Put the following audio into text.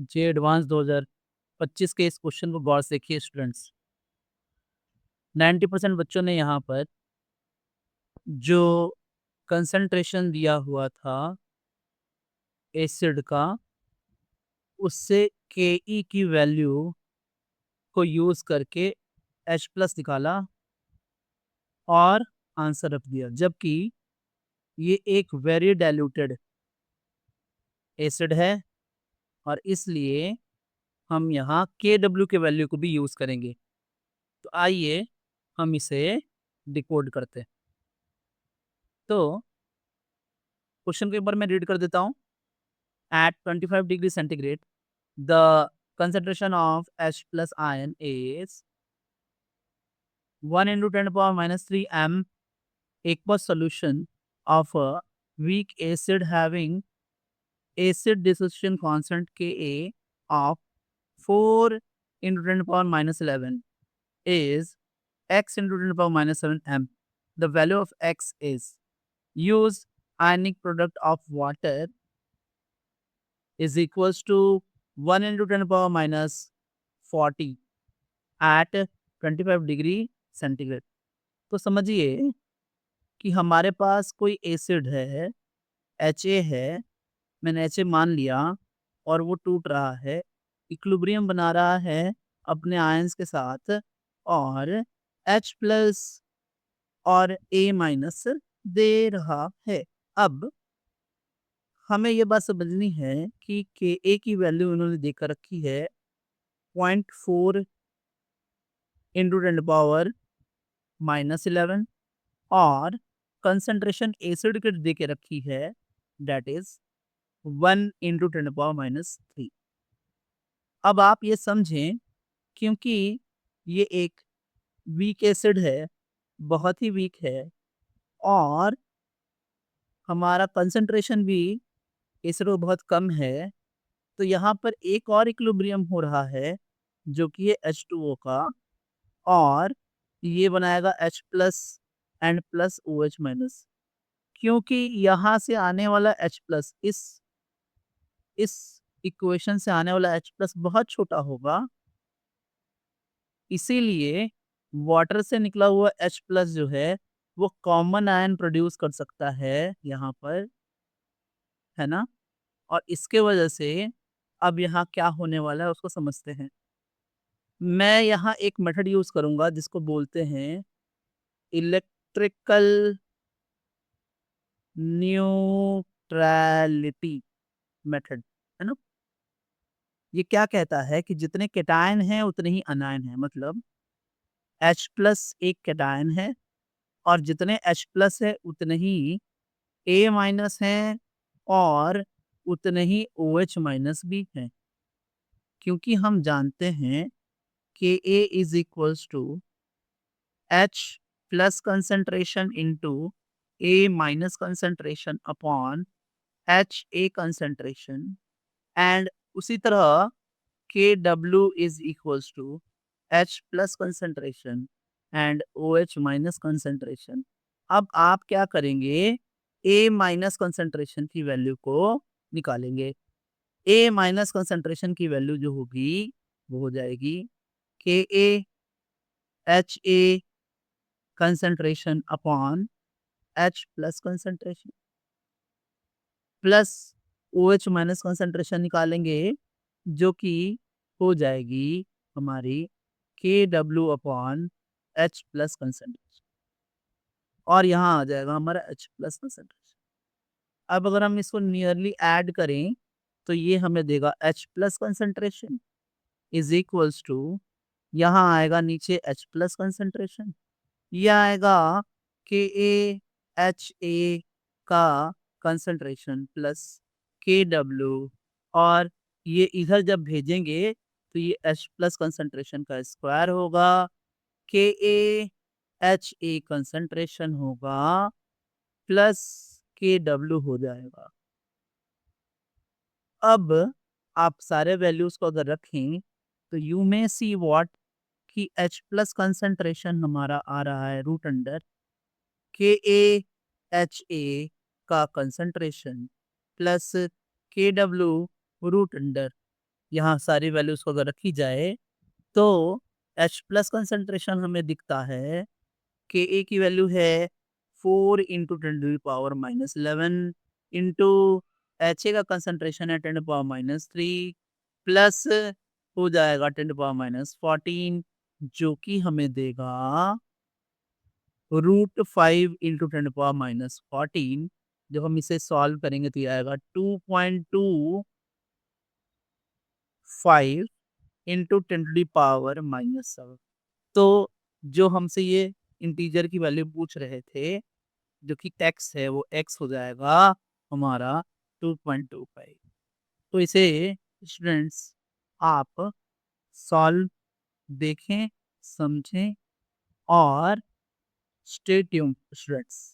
जे advance 2025 के इस question को गौर से देखिए स्टूडेंट्स। 90% बच्चों ने यहाँ पर जो कंसंट्रेशन दिया हुआ था एसिड का, उससे के की वैल्यू को यूज करके H+ निकाला और आंसर रख दिया, जबकि ये एक वेरी डाइल्यूटेड एसिड है और इसलिए हम यहाँ KW के वैल्यू को भी यूज करेंगे। तो आइए हम इसे डिकोड करते हैं। तो क्वेश्चन को एक बार मैं रीड कर देता हूँ। At 25 degree centigrade the concentration of H+ ion is 1 into 10 power minus 3 m aqueous solution of a weak acid having acid dissociation constant Ka of 4 into 10 power minus 11 is x into 10 power minus 7 m. The value of x is use ionic product of water is equals to 1 into 10 power minus 40 at 25 degree centigrade. तो समझिए कि हमारे पास कोई acid है, Ha है, मैंने Ha मान लिया और वो टूट रहा है, इक्विलिब्रियम बना रहा है अपने आयंस के साथ और H+ और A- दे रहा है। अब हमें ये बात समझनी है कि Ka की वैल्यू इन्होंने देकर रखी है 0.4 इंटू 10 पावर माइनस 11 और कंसंट्रेशन एसिड के दे के रखी है that is 1 into 10 power minus 3। अब आप ये समझें, क्योंकि ये एक वीक एसिड है, बहुत ही वीक है और हमारा कंसंट्रेशन भी एसिड में बहुत कम है, तो यहाँ पर एक और इक्विलिब्रियम हो रहा है जो कि है H2O का और ये बनाएगा H+ एंड प्लस OH-। क्योंकि यहाँ से आने वाला H+ इस इक्वेशन से आने वाला H+ बहुत छोटा होगा, इसीलिए वाटर से निकला हुआ H+ जो है वो कॉमन आयन प्रोड्यूस कर सकता है यहाँ पर, है ना? और इसके वजह से अब यहाँ क्या होने वाला है उसको समझते हैं। मैं यहाँ एक मेथड यूज करूंगा जिसको बोलते हैं इलेक्ट्रिकल न्यूट्रलिटी मेथड, है ना? ये क्या कहता है कि जितने केटायन हैं उतने ही अनायन हैं, मतलब H+ एक केटायन है और जितने H+ है उतने ही A- हैं और उतने ही OH- भी हैं, क्योंकि हम जानते हैं कि A is equals to H+ concentration into A- concentration upon HA concentration and उसी तरह KW is equals to H+ concentration and OH- concentration। अब आप क्या करेंगे, A- concentration की वैल्यू को निकालेंगे। A- concentration की वैल्यू जो होगी वो हो जाएगी KA concentration upon H+ concentration plus OH- concentration निकालेंगे जो कि हो जाएगी हमारी KW अपॉन H+ कंसंट्रेशन और यहाँ आ जाएगा हमारा H+ कंसंट्रेशन। अब अगर हम इसको नियरली ऐड करें तो ये हमें देगा H+ concentration is equals to, यहाँ आएगा नीचे H+ कंसंट्रेशन, ये आएगा KA का कंसंट्रेशन प्लस KW और ये इधर जब भेजेंगे तो ये H+ कंसंट्रेशन का स्क्वायर होगा, KA कंसंट्रेशन होगा प्लस KW हो जाएगा। अब आप सारे वैल्यूज को अगर रखें तो यू में सी व्हाट कि H+ कंसंट्रेशन हमारा आ रहा है रूट अंडर KA का concentration plus KW root under यहाँ सारी वैल्यूज को अगर रखी जाए तो H प्लस कंसंट्रेशन हमें दिखता है कि ए की वैल्यू है 4 × 10⁻11 इंटू एच ए का कंसंट्रेशन है 10⁻³ प्लस हो जाएगा 10⁻14 जो कि हमें देगा √5 × 10⁻14। जब हम इसे सॉल्व करेंगे तो ये आएगा 2.25 इंटू 10⁻⁻7। तो जो हमसे ये इंटीजर की वैल्यू पूछ रहे थे जो कि x है वो x हो जाएगा हमारा 2.25। तो इसे स्टूडेंट्स आप सॉल्व देखें, समझें और स्टे ट्यून्ड स्टूडेंट्स।